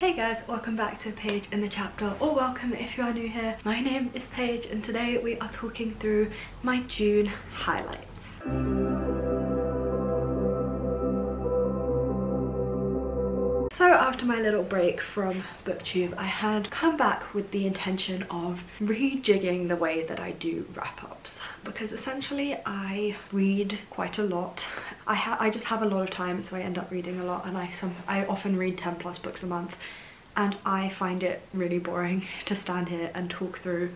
Hey guys, welcome back to Paige in the Chapter, or welcome if you are new here. My name is Paige and today we are talking through my June highlights. So after my little break from booktube, I had come back with the intention of rejigging the way that I do wrap-ups, because essentially I read quite a lot. I just have a lot of time, so I end up reading a lot, and I often read 10 plus books a month, and I find it really boring to stand here and talk through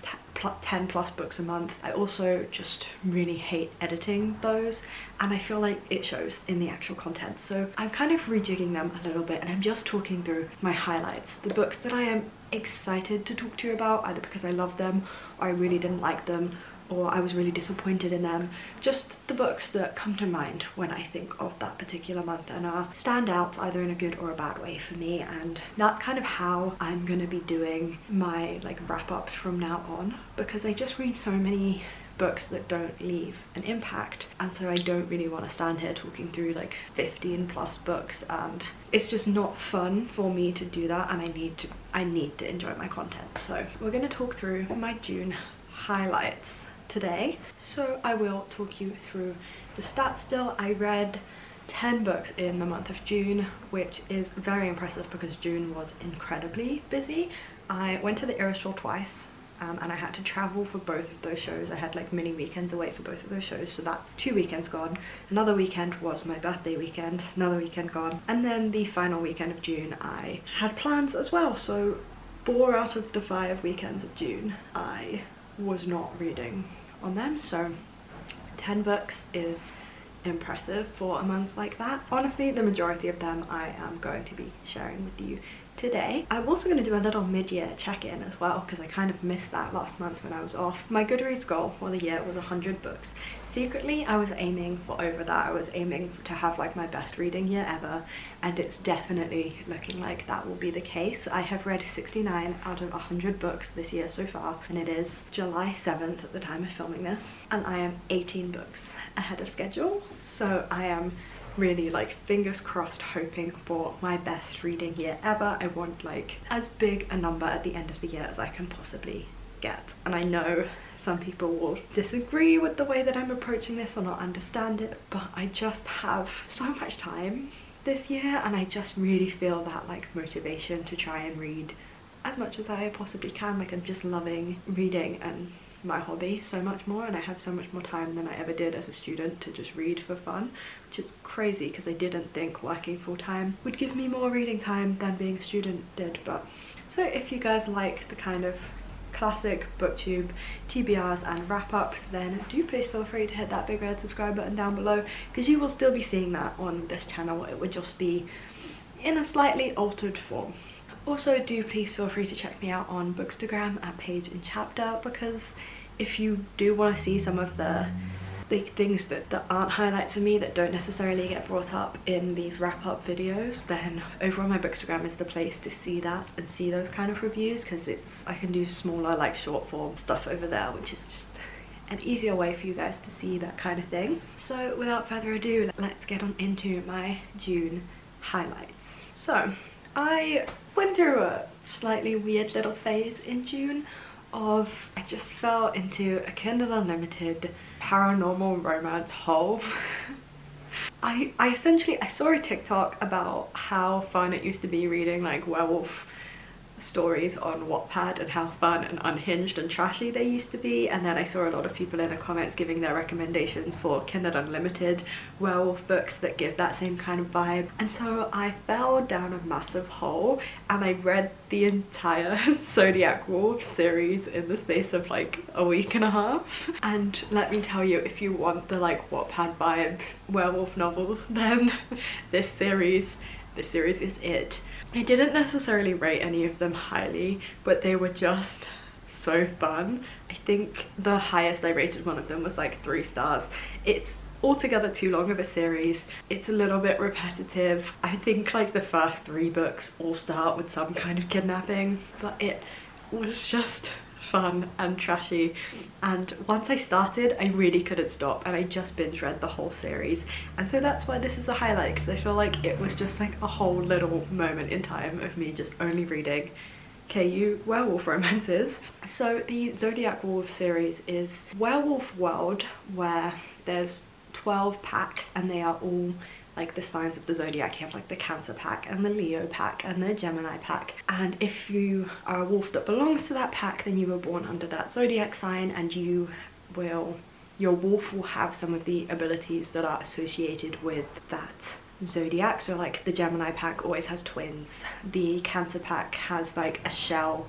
10 plus books a month. I also just really hate editing those, and I feel like it shows in the actual content. So I'm kind of rejigging them a little bit, and I'm just talking through my highlights, the books that I am excited to talk to you about, either because I love them or I really didn't like them, or I was really disappointed in them. Just the books that come to mind when I think of that particular month and are standouts either in a good or a bad way for me. And that's kind of how I'm gonna be doing my wrap-ups from now on, because I just read so many books that don't leave an impact, and so I don't really want to stand here talking through like 15 plus books, and it's just not fun for me to do that, and I need to enjoy my content. So we're gonna talk through my June highlights today. So I will talk you through the stats still. I read 10 books in the month of June, which is very impressive because June was incredibly busy. I went to the Eras Tour twice, and I had to travel for both of those shows. I had like mini weekends away for both of those shows, so that's 2 weekends gone. Another weekend was my birthday weekend, another weekend gone, and then the final weekend of June I had plans as well. So 4 out of the 5 weekends of June I was not reading on them, so 10 books is impressive for a month like that. Honestly, the majority of them I am going to be sharing with you today. I'm also going to do a little mid-year check-in as well, because I kind of missed that last month when I was off. My Goodreads goal for the year was 100 books. Secretly, I was aiming for over that. I was aiming to have like my best reading year ever, and it's definitely looking like that will be the case. I have read 69 out of 100 books this year so far, and it is July 7th at the time of filming this, and I am 18 books ahead of schedule. So I am really fingers crossed hoping for my best reading year ever. I want like as big a number at the end of the year as I can possibly get, and I know some people will disagree with the way that I'm approaching this or not understand it, but I just have so much time this year, and I just really feel that motivation to try and read as much as I possibly can. I'm just loving reading and my hobby so much more, and I have so much more time than I ever did as a student to just read for fun, which is crazy because I didn't think working full-time would give me more reading time than being a student did. But so if you guys like the kind of classic booktube TBRs and wrap-ups, then do please feel free to hit that big red subscribe button down below, because you will still be seeing that on this channel. It would just be in a slightly altered form. Also, do please feel free to check me out on Bookstagram at apaigeinchapter, because if you do want to see some of the things that aren't highlights for me, that don't necessarily get brought up in these wrap-up videos, then over on my Bookstagram is the place to see that and see those kind of reviews, because I can do smaller short form stuff over there, which is just an easier way for you guys to see that kind of thing. So without further ado, let's get on into my June highlights. So I went through a slightly weird little phase in June of I just fell into a Kindle Unlimited paranormal romance hole. I saw a TikTok about how fun it used to be reading werewolf stories on Wattpad, and how fun and unhinged and trashy they used to be, and then I saw a lot of people in the comments giving their recommendations for Kindle Unlimited werewolf books that give that same kind of vibe, and so I fell down a massive hole and I read the entire Zodiac Wolf series in the space of a week and a half. And let me tell you, if you want the Wattpad vibes werewolf novel, then this series is it. I didn't necessarily rate any of them highly, but they were just so fun. I think the highest I rated one of them was 3 stars. It's altogether too long of a series. It's a little bit repetitive. I think the first 3 books all start with some kind of kidnapping, but it was just fun and trashy, and once I started I really couldn't stop, and I just binge read the whole series, and so that's why this is a highlight, because I feel like it was just like a whole little moment in time of me just only reading KU werewolf romances. So the Zodiac Wolf series is Werewolf World, where there's 12 packs and they are all like the signs of the zodiac. You have like the Cancer pack and the Leo pack and the Gemini pack, and if you are a wolf that belongs to that pack, then you were born under that zodiac sign, and your wolf will have some of the abilities that are associated with that zodiac. So like the Gemini pack always has twins, the Cancer pack has like a shell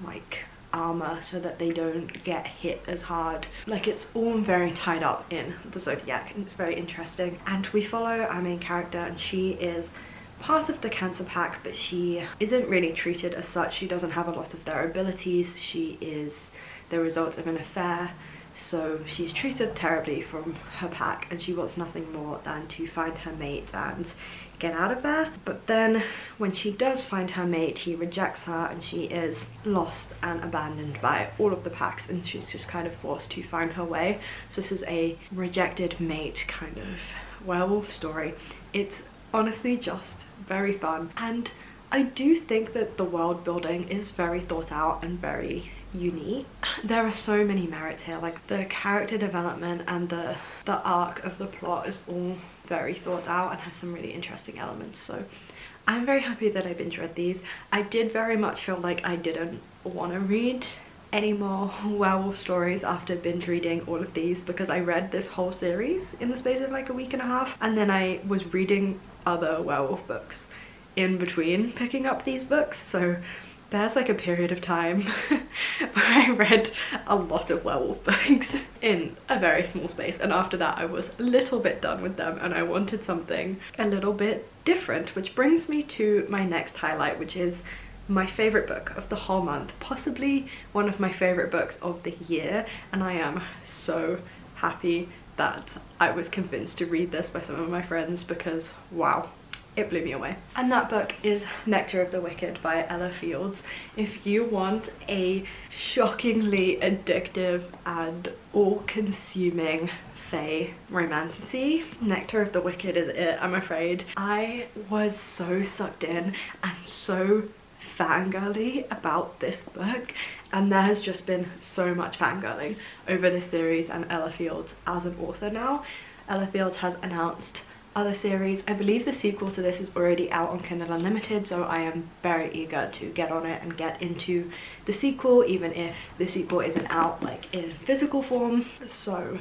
like armor so that they don't get hit as hard. Like it's all very tied up in the zodiac, and it's very interesting. And we follow our main character, and she is part of the Cancer pack, but she isn't really treated as such. She doesn't have a lot of their abilities. She is the result of an affair, so she's treated terribly from her pack, and she wants nothing more than to find her mate and get out of there. But then when she does find her mate, he rejects her, and she is lost and abandoned by all of the packs, and she's just kind of forced to find her way. So this is a rejected mate kind of werewolf story. It's honestly just very fun, and I do think that the world building is very thought out and very unique. There are so many merits here, like the character development and the arc of the plot is all very thought out and has some really interesting elements. So I'm very happy that I binge read these. I did very much feel like I didn't want to read any more werewolf stories after binge reading all of these, because I read this whole series in the space of like a week and a half, and then I was reading other werewolf books in between picking up these books. So there's like a period of time where I read a lot of werewolf books in a very small space, and after that I was a little bit done with them and I wanted something a little bit different, which brings me to my next highlight, which is my favorite book of the whole month, possibly one of my favorite books of the year, and I am so happy that I was convinced to read this by some of my friends, because wow, it blew me away. And that book is Nectar of the Wicked by Ella Fields. If you want a shockingly addictive and all-consuming fae romantasy, Nectar of the Wicked is it, I'm afraid. I was so sucked in and so fangirly about this book, and there has just been so much fangirling over this series and Ella Fields as an author now. Ella Fields has announced other series. I believe the sequel to this is already out on Kindle Unlimited, so I am very eager to get on it and get into the sequel, even if the sequel isn't out like in physical form. So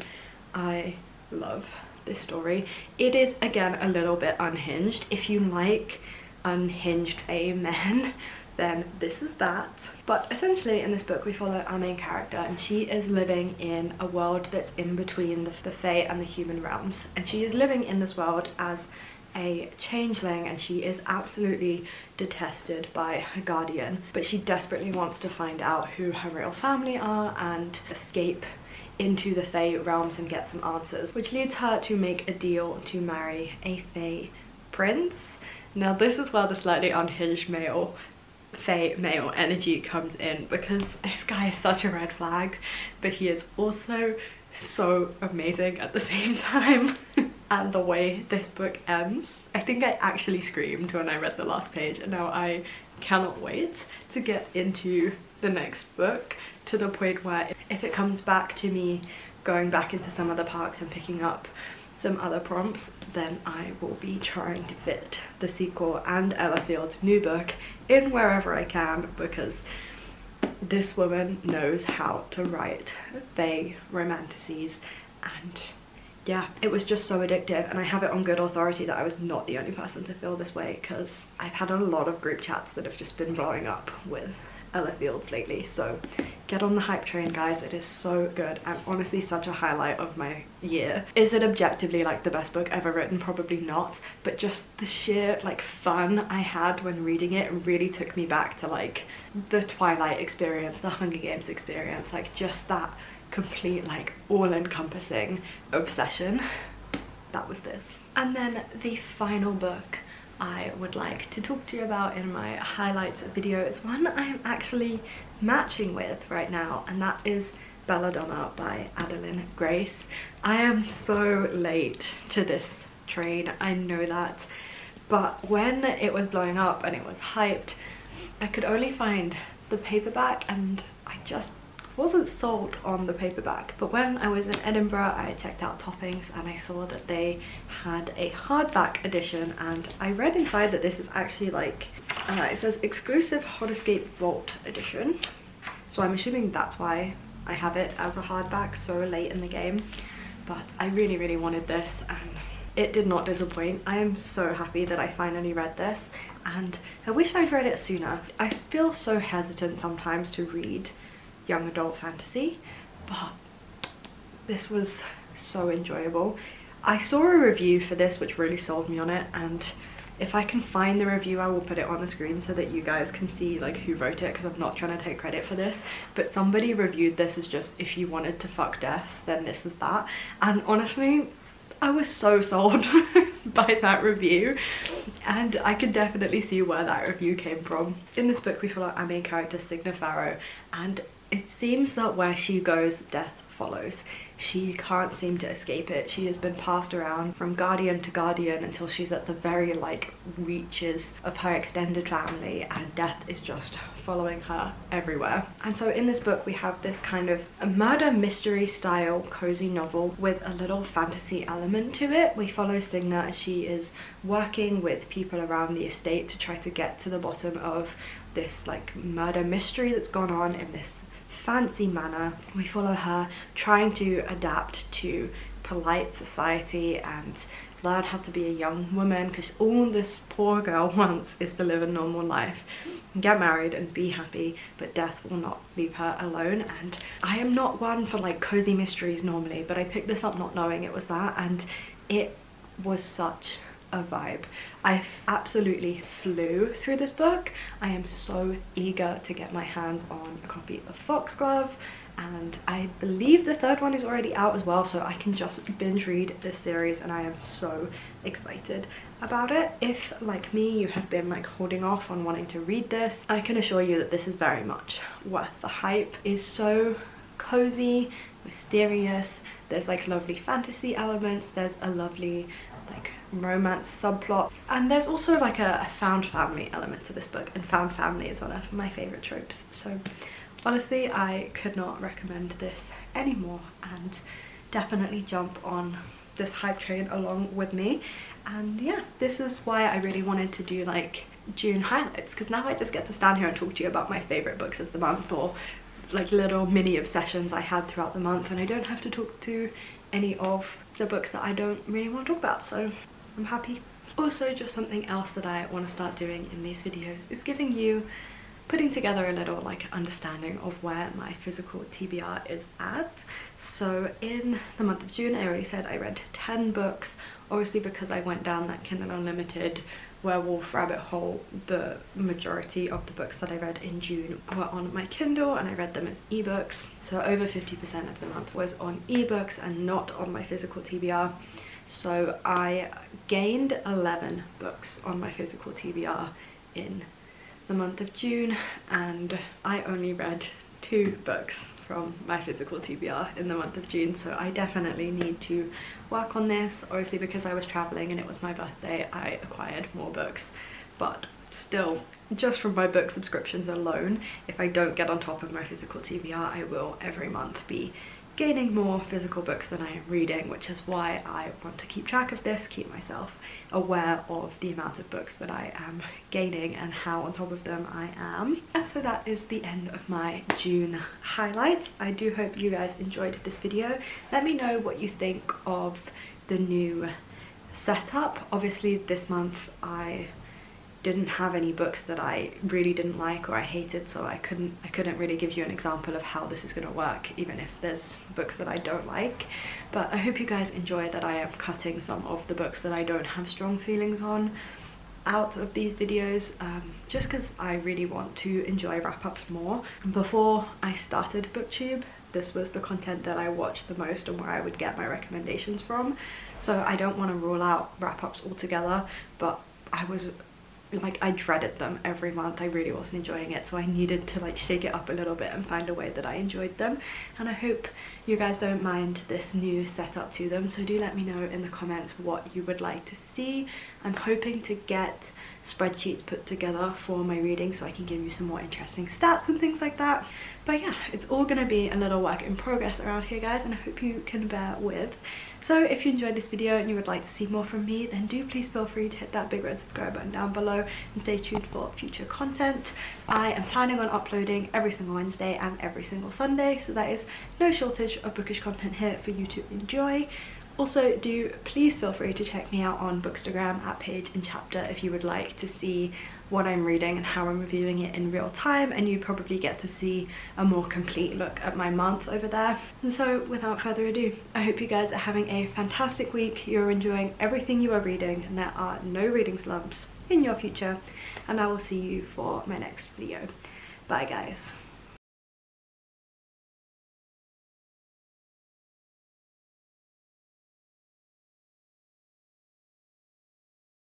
I love this story. It is again a little bit unhinged. If you like unhinged fae men, then this is that. But essentially in this book we follow our main character, and she is living in a world that's in between the fae and the human realms, and she is living in this world as a changeling, and she is absolutely detested by her guardian, but she desperately wants to find out who her real family are and escape into the fae realms and get some answers, which leads her to make a deal to marry a fae prince. Now this is where the slightly unhinged fae male energy comes in, because this guy is such a red flag, but he is also so amazing at the same time. And the way this book ends, I think I actually screamed when I read the last page, and now I cannot wait to get into the next book, to the point where if it comes back to me going back into some other parks and picking up some other prompts, then I will be trying to fit the sequel and Ella Fields' new book in wherever I can, because this woman knows how to write fae romantasies. And yeah, it was just so addictive, and I have it on good authority that I was not the only person to feel this way, because I've had a lot of group chats that have just been blowing up with Ella Fields lately. So get on the hype train, guys. It is so good, and honestly such a highlight of my year. Is it objectively like the best book ever written? Probably not, but just the sheer like fun I had when reading it really took me back to like the Twilight experience, the Hunger Games experience, like just that complete like all-encompassing obsession. That was this. And then the final book I would like to talk to you about in my highlights video. It's one I'm actually matching with right now, and that is Belladonna by Adeline Grace. I am so late to this train, I know that, but when it was blowing up and it was hyped, I could only find the paperback and I just wasn't sold on the paperback. But when I was in Edinburgh, I checked out Toppings and I saw that they had a hardback edition, and I read inside that this is actually like it says exclusive Hot Escape Vault edition, so I'm assuming that's why I have it as a hardback so late in the game. But I really wanted this and it did not disappoint. I am so happy that I finally read this, and I wish I'd read it sooner. I feel so hesitant sometimes to read young adult fantasy, but this was so enjoyable. I saw a review for this which really sold me on it, and if I can find the review I will put it on the screen so that you guys can see like who wrote it, because I'm not trying to take credit for this, but somebody reviewed this as just, if you wanted to fuck death then this is that. And honestly, I was so sold by that review, and I could definitely see where that review came from. In this book we follow our main character Signa Farrow, and it seems that where she goes, death follows. She can't seem to escape it. She has been passed around from guardian to guardian until she's at the very like reaches of her extended family, and death is just following her everywhere. And so in this book we have this kind of a murder mystery style cozy novel with a little fantasy element to it. We follow Signa as she is working with people around the estate to try to get to the bottom of this like murder mystery that's gone on in this fancy manor. We follow her trying to adapt to polite society and learn how to be a young woman, because all this poor girl wants is to live a normal life, get married and be happy, but death will not leave her alone. And I am not one for like cozy mysteries normally, but I picked this up not knowing it was that, and it was such a vibe. I absolutely flew through this book. I am so eager to get my hands on a copy of Foxglove, and I believe the third one is already out as well, so I can just binge read this series, and I am so excited about it. If like me you have been like holding off on wanting to read this, I can assure you that this is very much worth the hype. It's so cozy, mysterious, there's like lovely fantasy elements, there's a lovely like romance subplot, and there's also like a found family element to this book, and found family is one of my favorite tropes. So honestly I could not recommend this anymore, and definitely jump on this hype train along with me. And yeah, this is why I really wanted to do like June highlights, because now I just get to stand here and talk to you about my favorite books of the month, or like little mini obsessions I had throughout the month, and I don't have to talk to any of the books that I don't really want to talk about, so I'm happy. Also, just something else that I want to start doing in these videos is giving you, putting together a little like understanding of where my physical TBR is at. So in the month of June, I already said I read 10 books, obviously because I went down that Kindle Unlimited werewolf rabbit hole. The majority of the books that I read in June were on my Kindle, and I read them as ebooks, so over 50% of the month was on ebooks and not on my physical TBR. So I gained 11 books on my physical TBR in the month of June, and I only read 2 books from my physical TBR in the month of June, so I definitely need to work on this. Obviously because I was traveling and it was my birthday, I acquired more books, but still, just from my book subscriptions alone, if I don't get on top of my physical TBR, I will every month be gaining more physical books than I am reading, which is why I want to keep track of this, keep myself aware of the amount of books that I am gaining and how on top of them I am. And so that is the end of my June highlights. I do hope you guys enjoyed this video. Let me know what you think of the new setup. Obviously this month I didn't have any books that I really didn't like or I hated, so I couldn't really give you an example of how this is going to work, even if there's books that I don't like. But I hope you guys enjoy that I am cutting some of the books that I don't have strong feelings on out of these videos, just because I really want to enjoy wrap-ups more. Before I started BookTube, this was the content that I watched the most and where I would get my recommendations from, so I don't want to rule out wrap-ups altogether, but I dreaded them every month. I really wasn't enjoying it, so I needed to like shake it up a little bit and find a way that I enjoyed them. And I hope you guys don't mind this new setup to them, so do let me know in the comments what you would like to see. I'm hoping to get spreadsheets put together for my reading so I can give you some more interesting stats and things like that. But yeah, it's all gonna be a little work in progress around here, guys, and I hope you can bear with. So if you enjoyed this video and you would like to see more from me, then do please feel free to hit that big red subscribe button down below and stay tuned for future content. I am planning on uploading every single Wednesday and every single Sunday, so that is no shortage of bookish content here for you to enjoy. Also, do please feel free to check me out on Bookstagram at apaigeinchapter if you would like to see what I'm reading and how I'm reviewing it in real time, and you probably get to see a more complete look at my month over there. And so without further ado, I hope you guys are having a fantastic week, you're enjoying everything you are reading, and there are no reading slumps in your future, and I will see you for my next video. Bye guys.